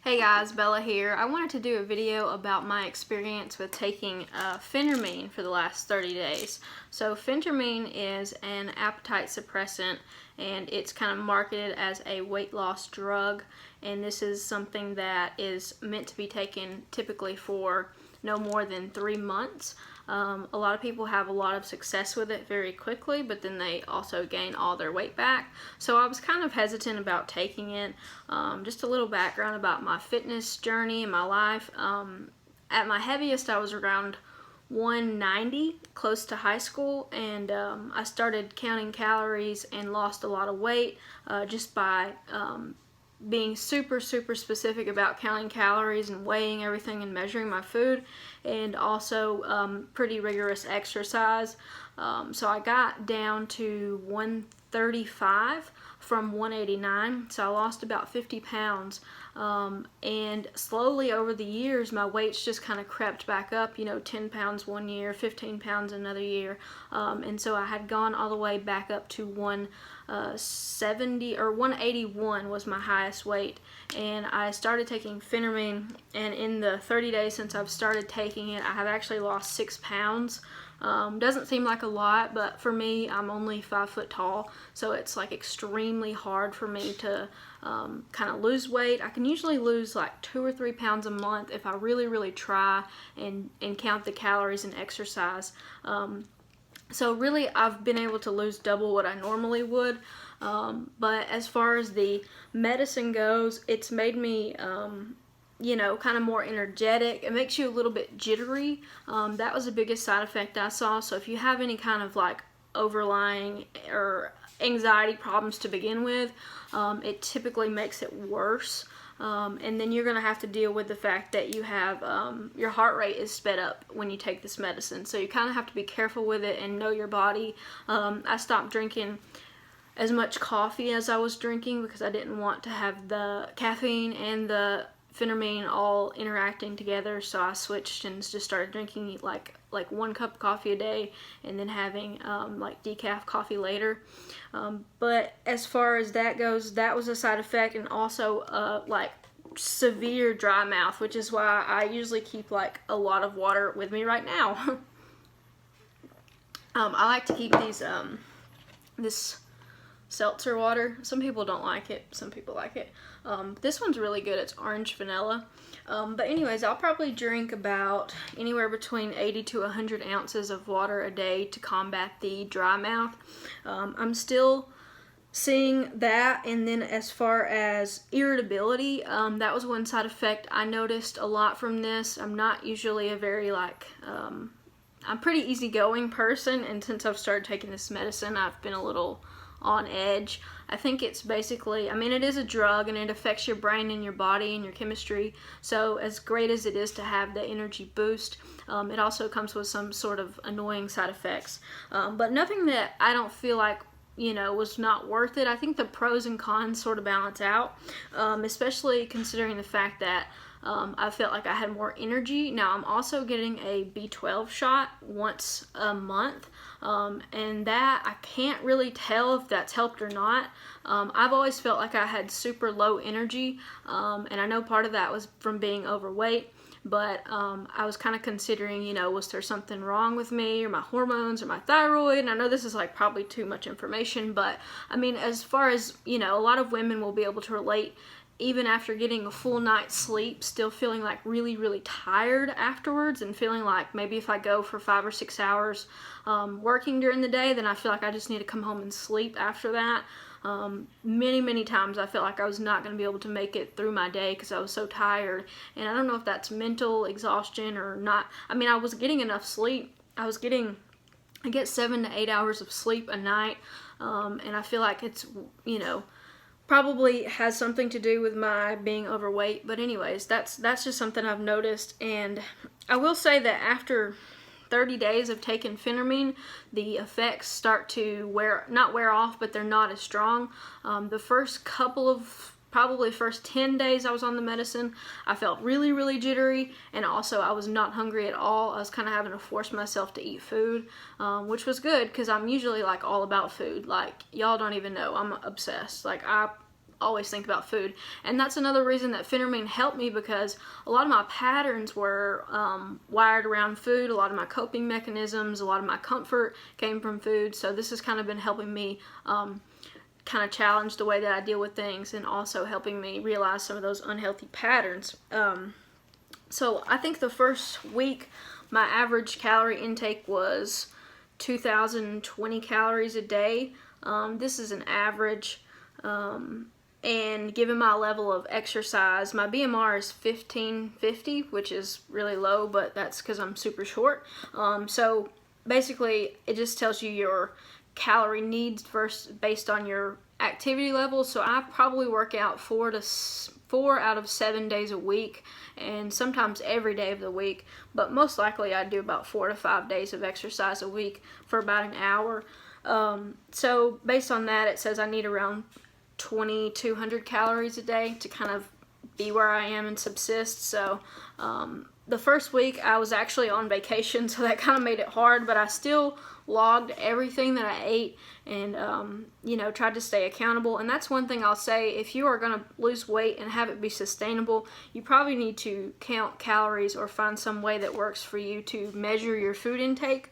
Hey guys, Bella here. I wanted to do a video about my experience with taking Phentermine for the last 30 days. So Phentermine is an appetite suppressant and it's kind of marketed as a weight loss drug, and this is something that is meant to be taken typically for no more than 3 months. A lot of people have a lot of success with it very quickly, but then they also gain all their weight back. So I was kind of hesitant about taking it. Just a little background about my fitness journey in my life. At my heaviest, I was around 190, close to high school, and I started counting calories and lost a lot of weight just by being super specific about counting calories and weighing everything and measuring my food, and also pretty rigorous exercise. So I got down to 135 from 189, so I lost about 50 pounds. And slowly over the years my weight's just kind of crept back up, 10 pounds one year, 15 pounds another year, and so I had gone all the way back up to 170 or 181 was my highest weight, and I started taking Phentermine, and in the 30 days since I've started taking it I have actually lost 6 pounds. Doesn't seem like a lot, but for me, I'm only 5 foot tall, so it's like extremely hard for me to kind of lose weight. I can usually lose like 2 or 3 pounds a month if I really try and count the calories and exercise. So really I've been able to lose double what I normally would, but as far as the medicine goes, it's made me kind of more energetic. It makes you a little bit jittery. That was the biggest side effect I saw. So if you have any kind of like overlying or anxiety problems to begin with, it typically makes it worse. And then you're going to have to deal with the fact that you have your heart rate is sped up when you take this medicine. So you kind of have to be careful with it and know your body. I stopped drinking as much coffee as I was drinking because I didn't want to have the caffeine and the Phentermine all interacting together, so I switched and just started drinking like 1 cup of coffee a day and then having like decaf coffee later. But as far as that goes, that was a side effect, and also like severe dry mouth, which is why I usually keep like a lot of water with me right now. I like to keep these this seltzer water. Some people don't like it, some people like it. This one's really good. It's orange vanilla. But anyways, I'll probably drink about anywhere between 80 to 100 ounces of water a day to combat the dry mouth. I'm still seeing that. And then as far as irritability, that was one side effect I noticed a lot from this. I'm not usually a very I'm pretty easygoing person, and since I've started taking this medicine I've been a little on edge. I think it's basically, it is a drug and it affects your brain and your body and your chemistry, so as great as it is to have the energy boost, it also comes with some sort of annoying side effects, but nothing that I don't feel like was not worth it. I think the pros and cons sort of balance out, especially considering the fact that I felt like I had more energy. Now I'm also getting a B12 shot once a month, and that I can't really tell if that's helped or not. I've always felt like I had super low energy, and I know part of that was from being overweight, but I was kind of considering, was there something wrong with me or my hormones or my thyroid? And I know this is like probably too much information, but as far as, a lot of women will be able to relate, even after getting a full night's sleep, still feeling like really tired afterwards, and feeling like maybe if I go for 5 or 6 hours working during the day, then I feel like I just need to come home and sleep after that. Many times I felt like I was not going to be able to make it through my day because I was so tired, and I don't know if that's mental exhaustion or not. I was getting enough sleep. I get 7 to 8 hours of sleep a night, and I feel like it's, probably has something to do with my being overweight. But anyways, that's just something I've noticed. And I will say that after 30 days of taking Phentermine, the effects start to not wear off, but they're not as strong. The first couple of probably first 10 days I was on the medicine, I felt really jittery, and also I was not hungry at all. I was kind of having to force myself to eat food, which was good because I'm usually like all about food. Like, y'all don't even know, I'm obsessed. Like, I always think about food. And that's another reason that Phentermine helped me, because a lot of my patterns were wired around food. A lot of my coping mechanisms, a lot of my comfort came from food. So this has kind of been helping me kind of challenge the way that I deal with things, and also helping me realize some of those unhealthy patterns. So I think the first week my average calorie intake was 2,020 calories a day. This is an average, and given my level of exercise, my BMR is 1550, which is really low, but that's because I'm super short. So basically it just tells you your calorie needs based on your activity level. So I probably work out 4 out of 7 days a week, and sometimes every day of the week, but most likely I do about 4 to 5 days of exercise a week for about an hour. So based on that, it says I need around 2,200 calories a day to kind of be where I am and subsist. So the first week I was actually on vacation, so that kind of made it hard, but I still logged everything that I ate, and you know, tried to stay accountable. And that's one thing I'll say: if you are going to lose weight and have it be sustainable, you probably need to count calories or find some way that works for you to measure your food intake,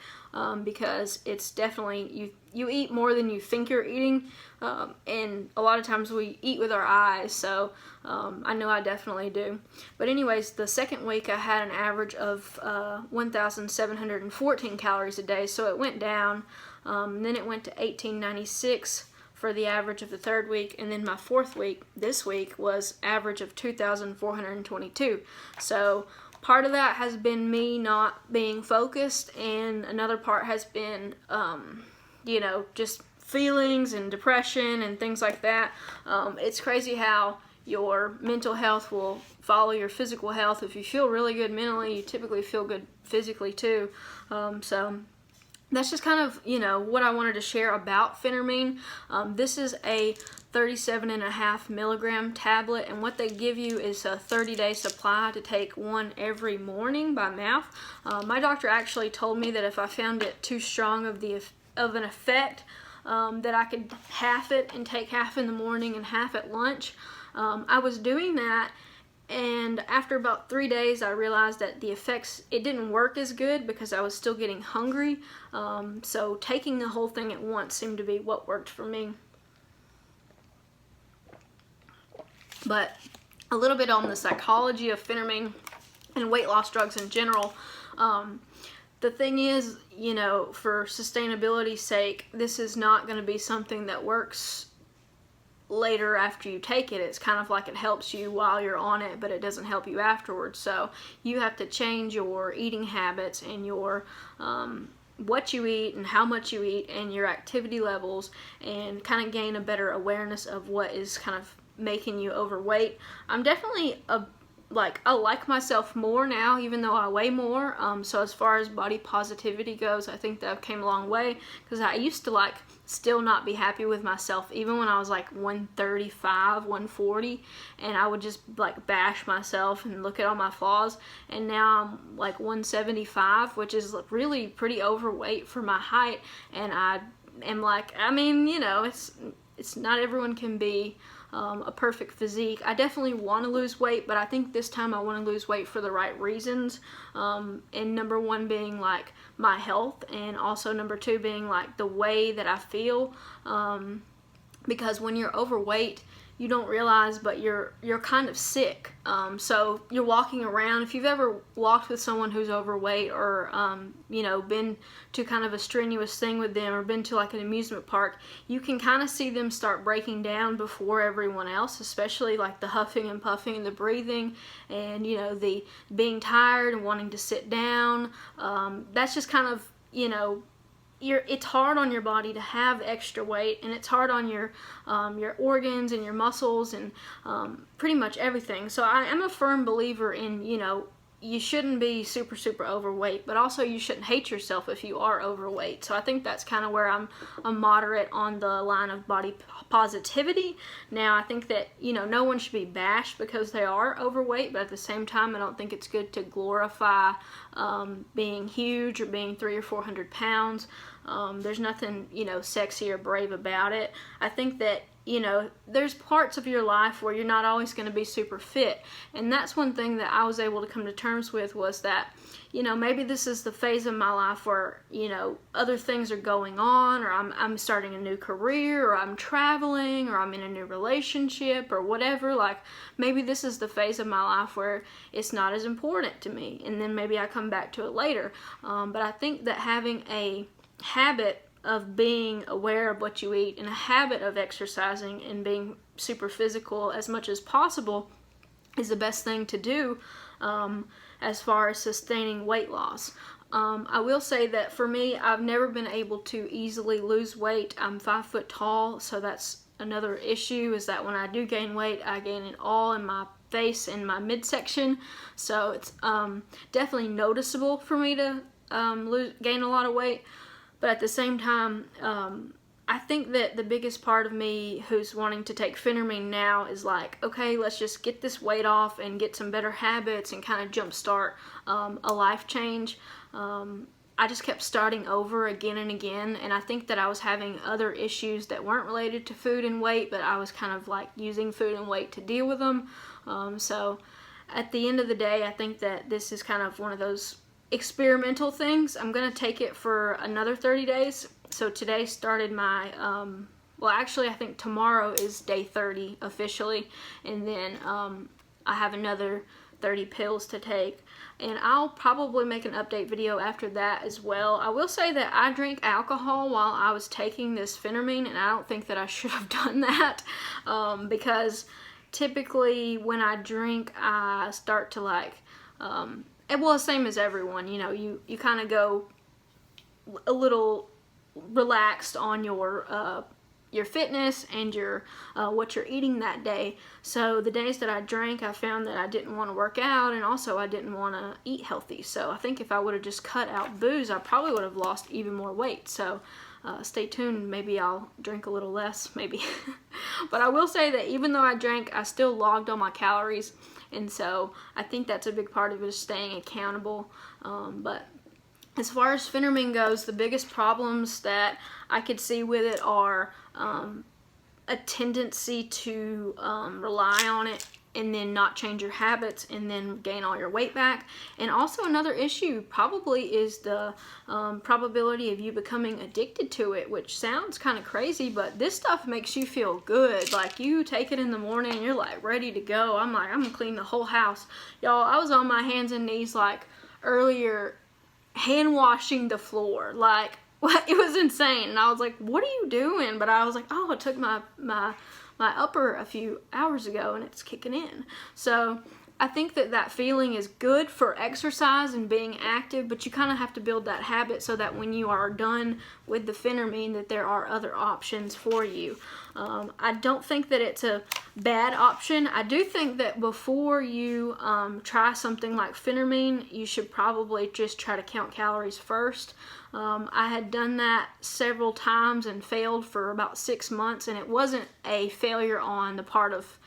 because it's definitely, you eat more than you think you're eating, and a lot of times we eat with our eyes, so I know I definitely do. But anyways, the second week I had an average of 1,714 calories a day, so it went down. Then it went to 1,896 for the average of the third week, and then my fourth week, this week, was average of 2,422. So part of that has been me not being focused, and another part has been, you know, just feelings and depression and things like that. It's crazy how your mental health will follow your physical health. If you feel really good mentally, you typically feel good physically too. So that's just kind of, you know, what I wanted to share about Phentermine. This is a 37.5 milligram tablet, and what they give you is a 30-day supply to take one every morning by mouth. My doctor actually told me that if I found it too strong of an effect, that I could half it and take half in the morning and half at lunch. I was doing that, and after about 3 days I realized that the effects, it didn't work as good because I was still getting hungry. So taking the whole thing at once seemed to be what worked for me. But a little bit on the psychology of Phentermine and weight loss drugs in general. The thing is, you know, for sustainability's sake, this is not going to be something that works later after you take it. It's kind of like it helps you while you're on it, but it doesn't help you afterwards. So you have to change your eating habits and your what you eat and how much you eat and your activity levels, and kind of gain a better awareness of what is kind of making you overweight. I'm definitely I like myself more now, even though I weigh more. So as far as body positivity goes, I think that I've came a long way, because I used to still not be happy with myself even when I was like 135, 140, and I would just bash myself and look at all my flaws. And now I'm like 175, which is really pretty overweight for my height, and I am I mean, you know, it's not everyone can be a perfect physique. I definitely want to lose weight, but I think this time I want to lose weight for the right reasons. And number one being my health, and also number two being the way that I feel. Because when you're overweight, you don't realize, but you're kind of sick. So you're walking around. If you've ever walked with someone who's overweight, or you know, been to kind of a strenuous thing with them, or been to an amusement park, you can kind of see them start breaking down before everyone else, especially the huffing and puffing and the breathing, and you know, the being tired and wanting to sit down. That's just kind of, you know, it's hard on your body to have extra weight, and it's hard on your organs and your muscles, and pretty much everything. So I am a firm believer in, you know, you shouldn't be super overweight, but also you shouldn't hate yourself if you are overweight. So I think that's kind of where I'm a moderate on the line of body positivity. Now I think that, you know, no one should be bashed because they are overweight, but at the same time I don't think it's good to glorify being huge or being 300 or 400 pounds. There's nothing, you know, sexy or brave about it. I think that you know, there's parts of your life where you're not always going to be super fit. And that's one thing that I was able to come to terms with, was that, you know, maybe this is the phase of my life where, you know, other things are going on, or I'm starting a new career, or I'm traveling, or I'm in a new relationship, or whatever. Like, maybe this is the phase of my life where it's not as important to me, and then maybe I come back to it later. But I think that having a habit of being aware of what you eat, and a habit of exercising and being super physical as much as possible is the best thing to do as far as sustaining weight loss. I will say that for me, I've never been able to easily lose weight. I'm 5 foot tall, so that's another issue, is that when I do gain weight, I gain it all in my face and my midsection. So it's definitely noticeable for me to gain a lot of weight. But at the same time, I think that the biggest part of me who's wanting to take Phentermine now is like, okay, let's just get this weight off and get some better habits and kind of jumpstart a life change. I just kept starting over again and again, and I think that I was having other issues that weren't related to food and weight, but I was kind of like using food and weight to deal with them. So at the end of the day, I think that this is kind of one of those experimental things. I'm going to take it for another 30 days. So today started my, well, actually, I think tomorrow is day 30 officially, and then I have another 30 pills to take, and I'll probably make an update video after that as well. I will say that I drank alcohol while I was taking this Phentermine, and I don't think that I should have done that, because typically when I drink, I start to like, well, same as everyone, you know, you kind of go a little relaxed on your fitness and your what you're eating that day. So the days that I drank, I found that I didn't want to work out, and also I didn't want to eat healthy. So I think if I would have just cut out booze, I probably would have lost even more weight. So stay tuned. Maybe I'll drink a little less, maybe. But I will say that even though I drank, I still logged all my calories. And so I think that's a big part of it, is staying accountable. But as far as Phentermine goes, the biggest problems that I could see with it are a tendency to rely on it and then not change your habits and then gain all your weight back. And also another issue probably is the probability of you becoming addicted to it, which sounds kind of crazy, but this stuff makes you feel good. Like, you take it in the morning, you're like ready to go. I'm like, I'm gonna clean the whole house. Y'all, I was on my hands and knees like earlier, hand washing the floor. Like, it was insane. And I was like, what are you doing? But I was like, oh, I took my upper a few hours ago and it's kicking in. So I think that that feeling is good for exercise and being active, but you kind of have to build that habit so that when you are done with the Phentermine, that there are other options for you. I don't think that it's a bad option. I do think that before you try something like Phentermine, you should probably just try to count calories first. I had done that several times and failed for about 6 months, and it wasn't a failure on the part of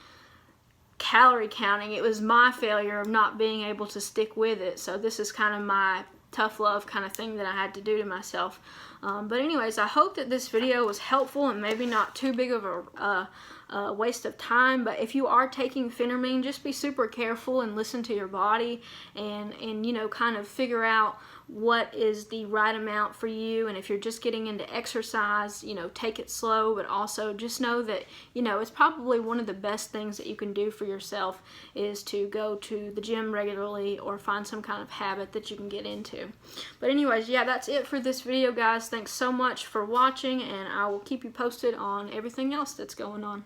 calorie counting. It was my failure of not being able to stick with it. So this is kind of my tough love kind of thing that I had to do to myself. But anyways, I hope that this video was helpful and maybe not too big of a waste of time. But if you are taking Phentermine, just be super careful and listen to your body, and you know, kind of figure out what is the right amount for you. And if you're just getting into exercise, you know, take it slow, but also just know that, you know, it's probably one of the best things that you can do for yourself is to go to the gym regularly or find some kind of habit that you can get into. But anyways, yeah, that's it for this video, guys. Thanks so much for watching, and I will keep you posted on everything else that's going on.